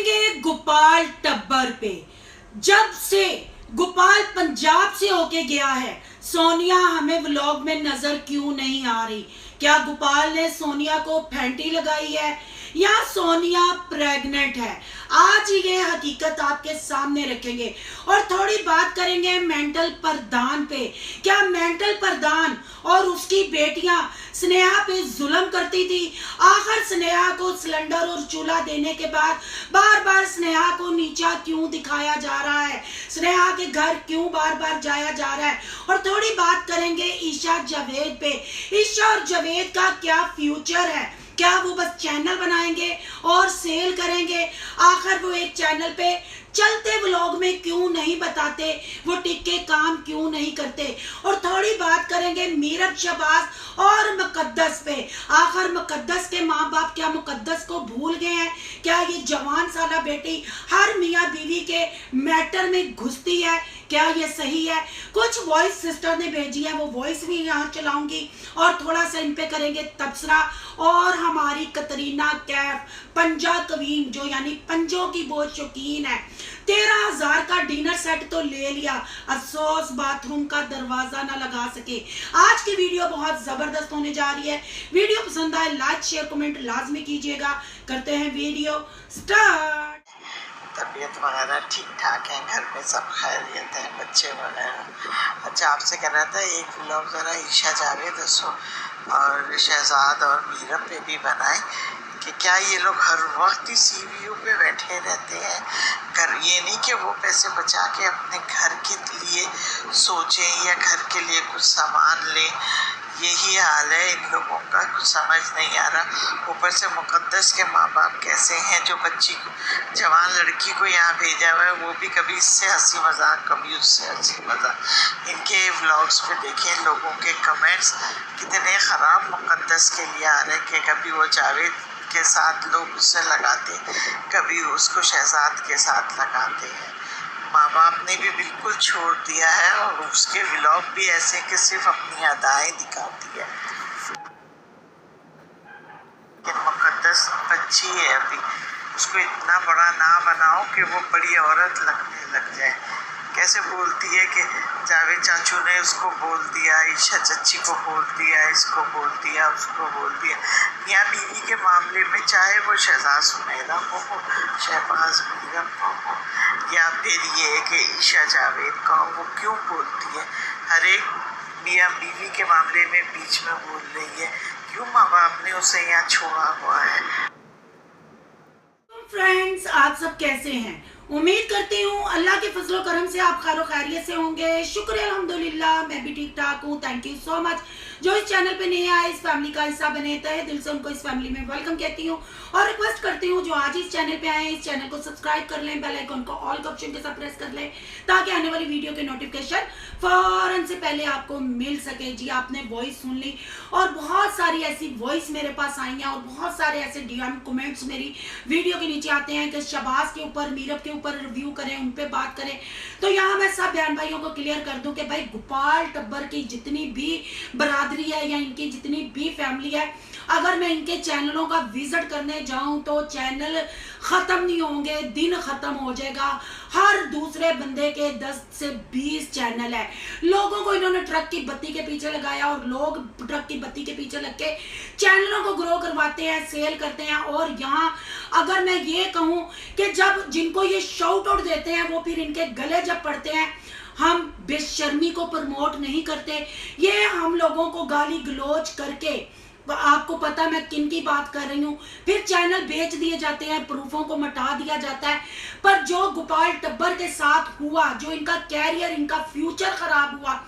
करेंगे गोपाल टब्बर पे। जब से गोपाल पंजाब से होके गया है, सोनिया हमें व्लॉग में नजर क्यों नहीं आ रही? क्या गोपाल ने सोनिया को फैंटी लगाई है या सोनिया प्रेग्नेंट है? आज ये हकीकत आपके सामने रखेंगे और थोड़ी बात करेंगे मेंटल प्रधान पे। क्या मेंटल प्रधान और उसकी बेटियां स्नेहा पे जुल्म करती थी? आखिर स्नेहा को सिलेंडर और चूल्हा देने के बाद बार बार स्नेहा को नीचा क्यों दिखाया जा रहा है? स्नेहा के घर क्यों बार बार जाया जा रहा है? और थोड़ी बात करेंगे ईशा जावेद पे। ईशा और जावेद का क्या फ्यूचर है? क्या वो बस चैनल बनाएंगे और सेल करेंगे? आखिर वो एक चैनल पे चलते व्लॉग में क्यों नहीं बताते? वो टिक के काम क्यों नहीं करते? और थोड़ी बात करेंगे मीरब शहबाज और मुकद्दस पे। आखिर मुकद्दस के माँ बाप क्या मुकद्दस को भूल गए हैं? क्या ये जवान साला बेटी हर मियाँ बीवी के मैटर में घुसती है? क्या ये सही है? कुछ वॉइस सिस्टर ने भेजी है, वो वॉइस भी यहाँ चलाऊंगी और थोड़ा सा इन पे करेंगे तबसरा। और हमारी कतरीना कैफ पंजा कवीन जो यानी पंजों की बहुत शौकीन है, 13,000 का डिनर सेट तो ले लिया, अफसोस बाथरूम का दरवाजा ना लगा सके। आज की वीडियो बहुत जबरदस्त होने जा रही है। वीडियो पसंद आए लाइक शेयर कमेंट लाजमी कीजिएगा। करते हैं वीडियो स्टार्ट। तबीयत वगैरह ठीक ठाक है, घर में सब खैरियत है, बच्चे वगैरह। अच्छा, आपसे कह रहा था एक व्लॉग ज़रा ईशा जावेद और शहजाद और मीरब पे भी बनाए कि क्या ये लोग हर वक्त ही CVU पे बैठे रहते हैं। घर ये नहीं कि वो पैसे बचा के अपने घर के लिए सोचें या घर के लिए कुछ सामान लें। यही हाल है इन लोगों का, कुछ समझ नहीं आ रहा। ऊपर से मुकद्दस के माँ बाप कैसे हैं, जो बच्ची को जवान लड़की को यहाँ भेजा हुआ है, वो भी कभी इससे हंसी मजाक कभी उससे हंसी मजाक। इनके व्लॉग्स पे देखें लोगों के कमेंट्स कितने ख़राब मुकद्दस के लिए आ रहे हैं कि कभी वो जावेद के साथ लोग उससे लगाते, कभी उसको शहजाद के साथ लगाते हैं। माँ बाप ने भी बिल्कुल छोड़ दिया है और उसके व्लॉग भी ऐसे कि सिर्फ अपनी अदाएँ दिखाती है। लेकिन मुकद्दस बच्ची है अभी, उसको इतना बड़ा ना बनाओ कि वो बड़ी औरत लगने लग जाए। कैसे बोलती है कि जावेद चाचू ने उसको बोल दिया, ईशा चच्ची को बोल दिया, इसको बोल दिया, उसको बोल दिया। मियाँ बीवी के मामले में चाहे वो शहजाद सुनैरा हो, शहबाज मीरब हो, या फिर ये कि ईशा जावेद का हो, वो क्यों बोलती है? हर एक मियाँ बीवी के मामले में बीच में बोल रही है। क्यों माँ बाप ने उसे यहाँ छोड़ा हुआ है? फ्रेंड्स, आप सब कैसे हैं? उम्मीद करती हूँ अल्लाह के फजलो करम से आप खैर खैरियत से होंगे। शुक्र है अल्हम्दुलिल्लाह, मैं भी ठीक ठाक हूँ। Thank you so much. जो इस चैनल पे नए आए, इस फैमिली का हिस्सा बने, तहे दिल से उनको इस फैमिली में वेलकम कहती हूँ और रिक्वेस्ट करती हूँ जो आज इस चैनल पे आए इस चैनल को सब्सक्राइब कर लें, बेल आइकन को ऑल के ऑप्शन के साथ प्रेस कर लें ताकि आने वाली वीडियो के नोटिफिकेशन फौरन से पहले आपको मिल सके। जी, आपने वॉइस सुन ली और बहुत सारी ऐसी वॉइस मेरे पास आई हैं और बहुत सारे ऐसे DM कमेंट्स मेरी वीडियो के नीचे आते हैं कि शहबाज के ऊपर, मीरब के ऊपर रिव्यू करें, उन पे बात करें। तो यहाँ मैं सब बहन भाइयों को क्लियर कर दूं कि भाई गोपाल टब्बर की जितनी भी बरादरी है या इनकी जितनी भी फैमिली है, अगर मैं इनके चैनलों का विजिट करने जाऊं तो चैनल खत्म नहीं होंगे, दिन खत्म हो जाएगा। हर दूसरे बंदे के 10 से 20 चैनल है। लोगों को इन्होंने ट्रक की बत्ती के पीछे लगाया और लोग ट्रक की बत्ती के पीछे लग के चैनलों को ग्रो करवाते हैं, सेल करते हैं। और यहाँ अगर मैं ये कहूँ कि जब जिनको ये शाउट आउट देते हैं वो फिर इनके गले जब पड़ते हैं, हम बेशर्मी को प्रमोट नहीं करते, ये हम लोगों को गाली गलौज करके, आपको पता मैं किन की बात कर रही हूँ, फिर चैनल बेच दिए जाते हैं, प्रूफों को मिटा दिया जाता है। पर जो गोपाल टब्बर के साथ हुआ, जो इनका कैरियर, इनका फ्यूचर खराब हुआ,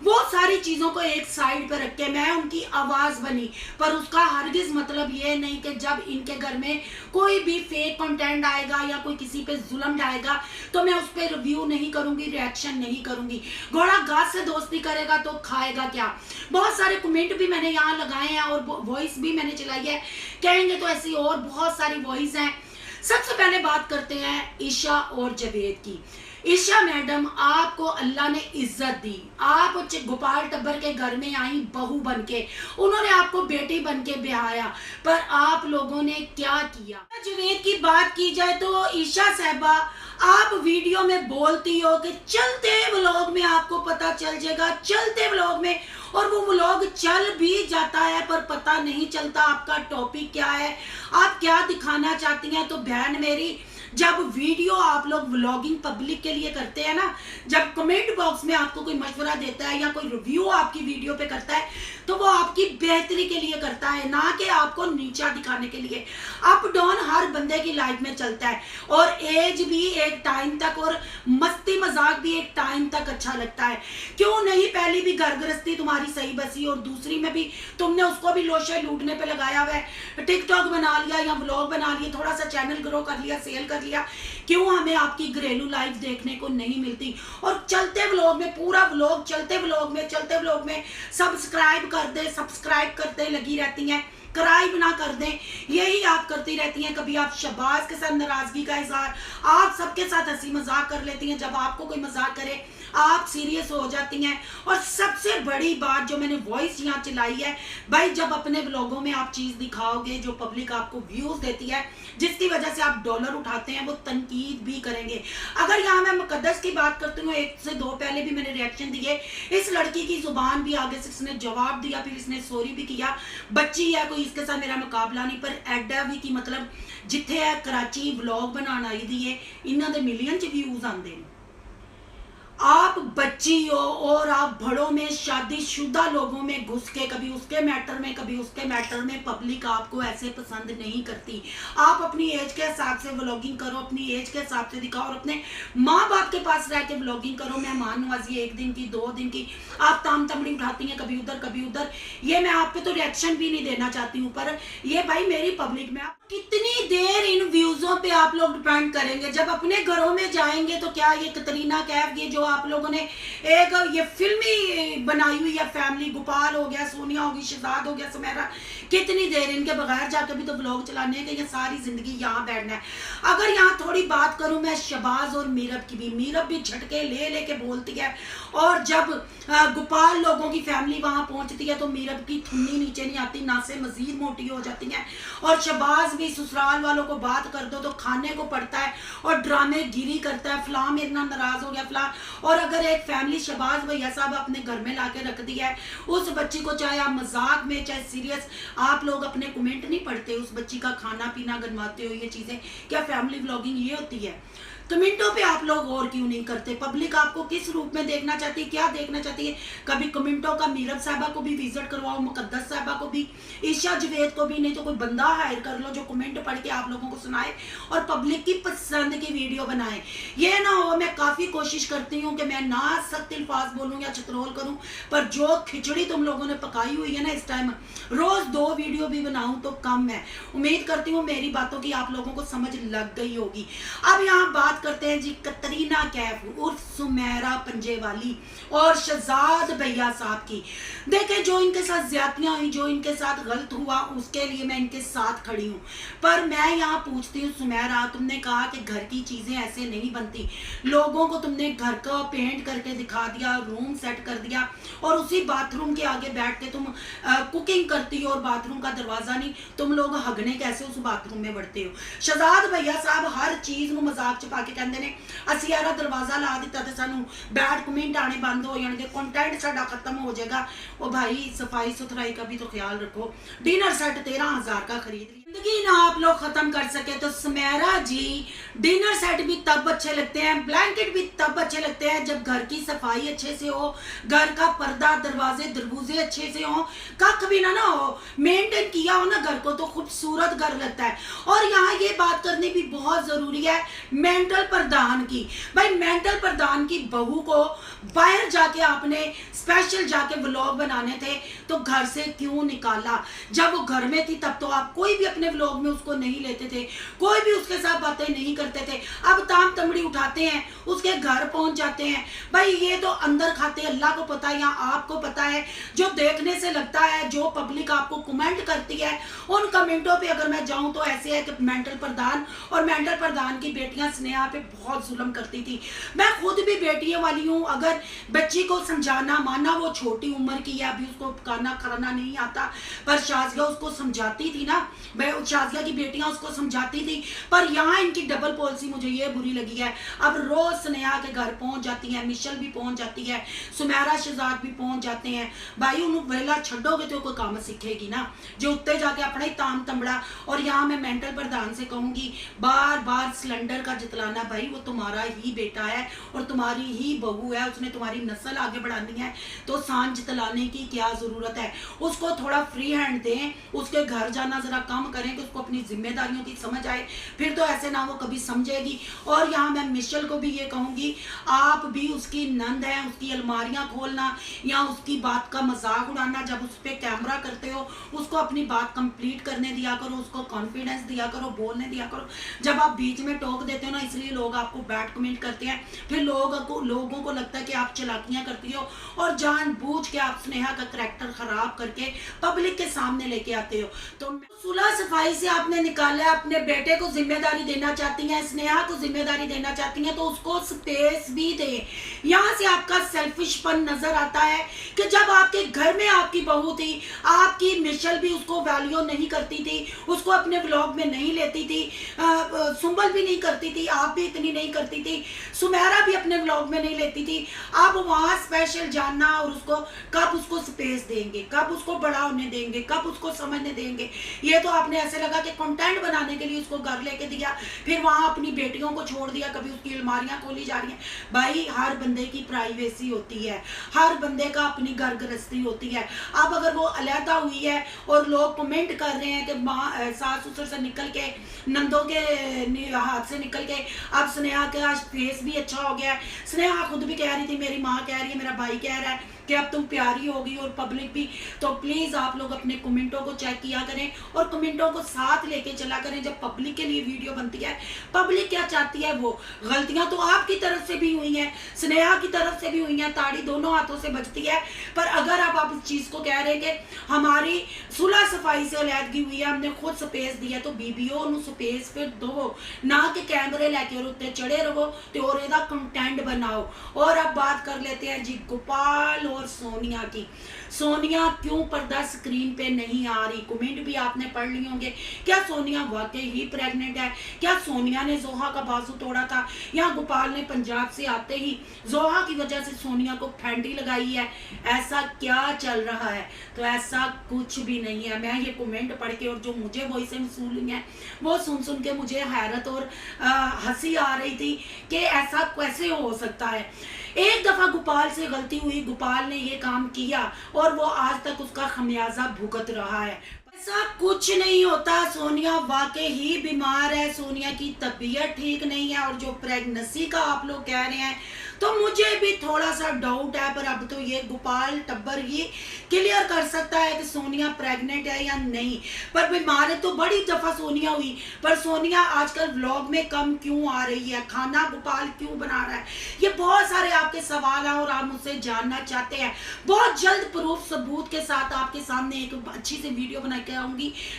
वो सारी चीजों को एक साइड पे रख के मैं उनकी आवाज बनी। पर उसका हरगिज मतलब ये नहीं कि जब इनके घर में कोई भी फेक कंटेंट आएगा या कोई किसी पे जुल्म ढाएगा तो मैं उस पर रिव्यू नहीं करूंगी, रिएक्शन नहीं करूंगी। घोड़ा घास से दोस्ती करेगा तो खाएगा क्या? बहुत सारे कमेंट भी मैंने यहाँ लगाए हैं और वॉइस भी मैंने चलाई है, कहेंगे तो ऐसी और बहुत सारी वॉइस हैं। सबसे पहले बात करते हैं ईशा और जावेद की। ईशा मैडम, आपको अल्लाह ने इज्जत दी, आप गोपाल टब्बर के घर में आई बहू बन के, उन्होंने आपको बेटी बन के ब्याया, पर आप लोगों ने क्या किया। जुवेद की बात की जाए तो ईशा साहबा, आप वीडियो में बोलती हो कि चलते व्लॉग में आपको पता चल जाएगा, चलते व्लॉग में, और वो व्लॉग चल भी जाता है पर पता नहीं चलता आपका टॉपिक क्या है, आप क्या दिखाना चाहती हैं। तो बहन मेरी, जब वीडियो आप लोग व्लॉगिंग पब्लिक के लिए करते हैं ना, जब कमेंट बॉक्स में आपको कोई मशवरा देता है या कोई रिव्यू आपकी वीडियो पे करता है, तो वो आपकी बेहतरी के लिए करता है, ना कि आपको नीचा दिखाने के लिए। अप डाउन हर बंदे की लाइफ में चलता है, और एज भी एक टाइम तक, और मस्ती मजाक भी एक टाइम तक अच्छा लगता है। क्यों नहीं, पहली भी घर गृहस्थी तुम्हारी सही बसी, और दूसरी में भी तुमने उसको भी लोशे लूटने पे लगाया हुआ है, टिकटॉक बना लिया या व्लॉग बना लिया, थोड़ा सा चैनल ग्रो कर लिया, सेल कर लिया। क्यों हमें आपकी घरेलू लाइफ देखने को नहीं मिलती। और चलते व्लॉग में, पूरा व्लॉग चलते व्लॉग में सब्सक्राइब कर दे, सब्सक्राइब करते लगी रहती हैं, क्राइब ना कर दें, यही आप करती रहती हैं। कभी आप शहबाज के साथ नाराजगी का इजहार, आप सबके साथ हंसी मजाक कर लेती हैं, जब आपको कोई मजाक करे आप सीरियस हो जाती हैं। और सबसे बड़ी बात जो मैंने वॉइस यहाँ चलाई है, भाई जब अपने ब्लॉगों में आप चीज दिखाओगे जो पब्लिक आपको व्यूज देती है, जिसकी वजह से आप डॉलर उठाते हैं, वो तनकीद भी करेंगे। अगर यहाँ मैं मुकद्दस की बात करती हूँ, एक से दो पहले भी मैंने रिएक्शन दिए, इस लड़की की जुबान भी आगे से इसने जवाब दिया, फिर इसने सॉरी भी किया, बच्ची है कोई, इसके साथ मेरा मुकाबला नहीं, पर एडा भी की मतलब जिथे है कराची व्लॉग बनाना आई दी है, इन्हों के मिलियन च व्यूज आते हैं। आप बच्ची हो और आप बड़ों में शादीशुदा लोगों में घुस के, कभी उसके मैटर में कभी उसके मैटर में, पब्लिक आपको ऐसे पसंद नहीं करती। आप अपनी एज के हिसाब से व्लॉगिंग करो, अपनी एज के हिसाब से दिखाओ, और अपने माँ बाप के पास रह के व्लॉगिंग करो। मेहमान नवाजी 1 दिन की 2 दिन की आप ताम तमड़ी उठाती हैं, कभी उधर कभी उधर। ये मैं आप पे तो रिएक्शन भी नहीं देना चाहती हूँ, पर ये भाई मेरी पब्लिक में आप कितनी देर इन व्यूजों पे आप लोग डिपेंड करेंगे। जब अपने घरों में जाएंगे तो क्या ये कतरीना कैफ, ये जो आप लोगों ने एक ये फिल्मी बनाई हुई है फैमिली, गोपाल हो गया, सोनिया होगी, शहजाद हो गया, सुमेरा, कितनी देर इनके बगैर जाकर भी तो व्लॉग चलाने के, ये सारी जिंदगी यहाँ बैठना है। अगर यहाँ थोड़ी बात करूँ मैं शहबाज और मीरब की भी, मीरब भी झटके ले लेके बोलती है, और जब गोपाल लोगों की फैमिली वहां पहुंचती है तो मीरब की थुन्नी नीचे नहीं आती, ना से मजीद मोटी हो जाती है। और शहबाज भी ससुराल वालों को बात कर दो तो खाने को पड़ता है और ड्रामे गिरी करता है, फलां मेरे नाल नाराज हो गया फलां। और अगर एक फैमिली शहबाज भैया साहब अपने घर में लाके रख दिया है, उस बच्ची को चाहे आप मजाक में चाहे सीरियस, आप लोग अपने कमेंट नहीं पढ़ते, उस बच्ची का खाना पीना गनवाते हो, ये चीजें क्या फैमिली व्लॉगिंग ये होती है? कमेंटों पे आप लोग और क्यों नहीं करते? पब्लिक आपको किस रूप में देखना चाहती है, क्या देखना चाहती है? कभी कमेंटों का मीरब साहबा को भी विजिट करवाओ, मुकद्दस साहबा को भी, ईशा जुवेद को भी, नहीं तो कोई बंदा हायर कर लो जो कमेंट पढ़ के आप लोगों को सुनाए और पब्लिक की पसंद की वीडियो बनाए। ये ना हो, मैं काफी कोशिश करती हूँ कि मैं ना सख्त अल्फाज बोलूँ या चतरोल करूँ, पर जो खिचड़ी तुम लोगों ने पकाई हुई है ना इस टाइम, रोज 2 वीडियो भी बनाऊं तो कम है। उम्मीद करती हूँ मेरी बातों की आप लोगों को समझ लग गई होगी। अब यहाँ बात करते हैं जी कतरीना कैफ उर्फ सुमेरा पंजेवाली और शहजाद भैया साहब की। देखें, जो इनके साथ ज्यादतियां हुई, जो इनके साथ गलत हुआ, उसके लिए मैं इनके साथ खड़ी हूँ। पर मैं यहाँ पूछती हूँ, सुमेरा, तुमने कहा कि घर की चीजें ऐसे नहीं बनती, लोगों को तुमने घर का पेंट करके दिखा दिया, रूम सेट कर दिया, और उसी बाथरूम के आगे बैठ के तुम कुकिंग करती हो, और बाथरूम का दरवाजा नहीं, तुम लोग हगने कैसे उस बाथरूम में बढ़ते हो? शहजाद भैया साहब हर चीज ਨੂੰ मजाक च पा के कहते हैं ਅਸੀਂ यारा दरवाजा ला दिता तो सानू बैड कमेंट आने बंद हो जाएंगे, कंटेंट साडा खत्म हो जाएगा। ओ भाई सफाई सुथराई का भी तो ख्याल रखो। डिनर सेट 13,000 का खरीद लिया, जिंदगी ना आप लोग खत्म कर सके तो सुमेरा जी, डिनर सेट भी तब अच्छे लगते हैं, ब्लैंकेट भी तब अच्छे लगते हैं जब घर की सफाई अच्छे से हो, घर का पर्दा दरवाजे दरबूजे अच्छे से हो, कख भी ना हो, मेंटेन किया हो ना घर को, तो खूबसूरत घर लगता है। और यहाँ ये बात करनी भी बहुत जरूरी है मेंटल प्रधान की। भाई मेंटल प्रधान की बहू को बाहर जाके आपने स्पेशल जाके व्लॉग बनाने थे तो घर से क्यों निकाला? जब वो घर में थी तब तो आप कोई भी अपने व्लॉग में उसको नहीं लेते थे, कोई भी उसके साथ बातें नहीं करते थे। अब ताम तमड़ी उठाते हैं, उसके घर पहुंच जाते हैं। भाई ये तो अंदर खाते अल्लाह को पता है या आपको पता है। जो देखने से लगता है, जो पब्लिक आपको कमेंट करती है, उन कमेंटों पे अगर मैं जाऊं तो ऐसे है कि मेंटल प्रधान और मेंटल प्रधान की बेटियां स्नेहा पे बहुत जुल्म करती थी। मैं खुद भी बेटियों वाली हूँ। अगर बच्ची को समझाना, माना वो छोटी उम्र की है, अभी उसको खाना खाना नहीं आता, पर शाजिया उसको समझाती थी ना, शाजिया की बेटियां उसको समझाती थी। पर यहाँ इनकी डबल पॉलिसी मुझे ये बुरी लगी है। अब रोज स्नेहा के घर पहुंच जाती है, मिशल भी पहुंच जाती है, सुमेरा शहजाद भी पहुंच जाते हैं। भाई उन्होंने वेला छड़ोगे तो कोई काम सीखेगी ना, जो उत्ते जाके अपना ही ताम तमड़ा। और यहाँ मैं मेंटल प्रधान से कहूंगी, बार बार सिलेंडर का जितलाना, भाई वो तुम्हारा ही बेटा है और तुम्हारी ही बहू है, उसने तुम्हारी नस्ल आगे बढ़ानी है, तो सांझ जितलाने की क्या जरूरत है। उसको थोड़ा फ्री हैंड दें, उसके घर जाना जरा कम करें कि उसको अपनी जिम्मेदारियों की समझ आए, फिर तो ऐसे ना वो कभी समझेगी। और यहाँ मैं मिशेल को भी ये कहूंगी, आप भी उसकी नंद है, उसकी अलमारियां खोलना या उसकी बात का मजाक उड़ाना, जब उस पर कैमरा करते हो उसको अपनी बात कंप्लीट करने दिया करो, उसको कॉन्फिडेंस दिया करो, बोलने दिया करो। जब आप बीच में टोक देते हो ना, इसलिए लोग आपको बैड कमेंट करते हैं, फिर लोगों को लगता है कि आप चालाकियां करती हो और जानबूझ के आप स्नेहा का करैक्टर खराब करके पब्लिक के सामने लेके आते हो। तो सुलह सफाई से आपने निकाला है, अपने बेटे को जिम्मेदारी देना चाहती हैं, स्नेहा को जिम्मेदारी देना चाहती हैं, तो उसको स्पेस भी दे। यहाँ से आपका सेल्फिशपन नजर आता है कि जब आपके घर में आपकी बहू थी, आपकी मिशेल भी उसको वैल्यू नहीं करती थी, उसको अपने व्लॉग में नहीं लेती थी, सुंबल भी नहीं करती थी, आप भी इतनी नहीं करती थी, सुमेरा भी अपने व्लॉग में नहीं लेती थी। आप वहाँ स्पेशल जानना और उसको कब उसको स्पेस देंगे, कब उसको बड़ा होने देंगे, कब उसको समझने देंगे। ये तो आपने ऐसे लगा कि कंटेंट बनाने के लिए उसको घर लेके दिया, फिर वहाँ अपनी बेटियों को छोड़ दिया, कभी उसकी अलमारियां खोली जा रही हैं। भाई हर बंदे की प्राइवेसी होती है, हर बंदे का अपनी घर गृहस्थी होती है। अब अगर वो अलहदा हुई है और लोग कमेंट कर रहे हैं कि माँ सास ससुर से निकल के, नंदों के हाथ से निकल के अब स्नेहा का फेस भी अच्छा हो गया है। स्नेहा खुद भी कह रही थी, मेरी माँ कह रही है, मेरा भाई कह रहा है कि अब तुम प्यारी होगी और पब्लिक भी। तो प्लीज आप लोग अपने कमेंटों को चेक किया करें और कमेंटों को साथ लेके चला करें। जब पब्लिक के लिए वीडियो बनती है, पब्लिक क्या चाहती है, वो गलतियां तो आपकी तरफ से भी हुई हैं, स्नेहा की तरफ से भी हुई हैं, ताड़ी दोनों हाथों से बजती है। पर अगर आप इस चीज को कह रहे हैं कि हमारी सुलह सफाई से अलहदगी हुई है, हमने खुद स्पेस दी है, तो बीबीओ स्पेस फिर दो ना कि कैमरे लेके उत्ते चढ़े रहो तो और एदा कंटेंट बनाओ। और अब बात कर लेते हैं जी गोपाल और सोनिया की। सोनिया क्यों पर्दा स्क्रीन पे नहीं आ रही? कमेंट भी आपने पढ़ लिए होंगे। क्या सोनिया वाकई ही प्रेग्नेंट है? क्या सोनिया ने जोहा का बाजू तोड़ा था? या गोपाल ने पंजाब से आते ही जोहा की वजह से सोनिया को फैंडी लगाई है? ऐसा क्या चल रहा है? तो ऐसा कुछ भी नहीं है। मैं ये कमेंट पढ़ के और जो मुझे वॉइस सुन ली है वो सुन के मुझे हैरत और हंसी आ रही थी कि ऐसा कैसे हो सकता है। एक दफा गोपाल से गलती हुई, गोपाल ने ये काम किया और वो आज तक उसका खमियाजा भुगत रहा है। ऐसा कुछ नहीं होता। सोनिया वाकई ही बीमार है, सोनिया की तबीयत ठीक नहीं है। और जो प्रेगनेंसी का आप लोग कह रहे हैं तो मुझे भी थोड़ा सा डाउट है, पर अब तो ये गोपाल टब्बर ही क्लियर कर सकता है कि सोनिया प्रेग्नेंट है या नहीं। पर बीमार है तो बड़ी दफा सोनिया हुई, पर सोनिया आजकल व्लॉग में कम क्यों आ रही है? खाना गोपाल क्यों बना रहा है? ये बहुत सारे आपके सवाल हैं और आप मुझसे जानना चाहते हैं। बहुत जल्द प्रूफ सबूत के साथ आपके सामने एक अच्छी सी वीडियो बना के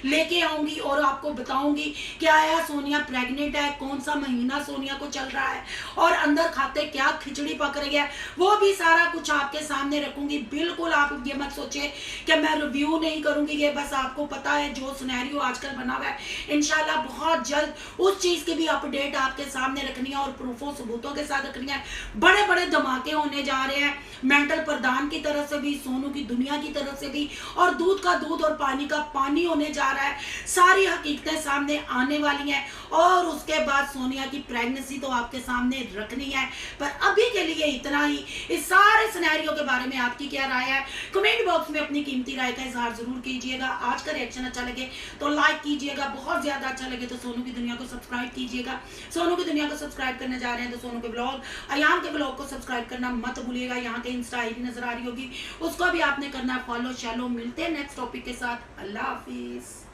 लेके आऊंगी और आपको बताऊंगी कि आया सोनिया प्रेग्नेंट है, कौन सा महीना सोनिया को चल रहा है और अंदर खाते क्या खिचड़ी पक रही है, वो भी सारा कुछ आपके सामने रखूंगी। बिल्कुल आप ये मत सोचे कि मैं रिव्यू नहीं करूंगी, ये बस आपको पता है जो सिनेरियो आजकल बना हुआ है, इंशाल्लाह बहुत जल्द उस चीज की भी अपडेट आपके सामने रखनी है और प्रूफों सबूतों के साथ रखनी है। बड़े बड़े धमाके होने जा रहे हैं, मेंटल प्रधान की तरफ से भी, सोनू की दुनिया की तरफ से भी, और दूध का दूध और पानी का पानी होने जा रहा है। सारी हकीकतें सामने आने वाली हैं और उसके बाद सोनिया की प्रेगनेंसी तो आपके सामने रखनी है। पर अभी के लिए इतना ही। इस सारे सिनेरियो के बारे में आपकी क्या राय है? कमेंट बॉक्स में अपनी कीमती राय का इजहार जरूर कीजिएगा। आज का रिएक्शन अच्छा लगे तो लाइक कीजिएगा, बहुत ज्यादा अच्छा लगे तो सोनू की दुनिया को सब्सक्राइब कीजिएगा। सोनू की दुनिया को सब्सक्राइब करने जा रहे हैं तो सोनू के ब्लॉग, अयान के ब्लॉग को सब्सक्राइब करना मत भूलिएगा। यहाँ के इंस्टा आईडी नजर आ रही होगी, उसको भी आपने करना है फॉलो। चलो मिलते हैं नेक्स्ट टॉपिक के साथ। अल्लाह हाफिज।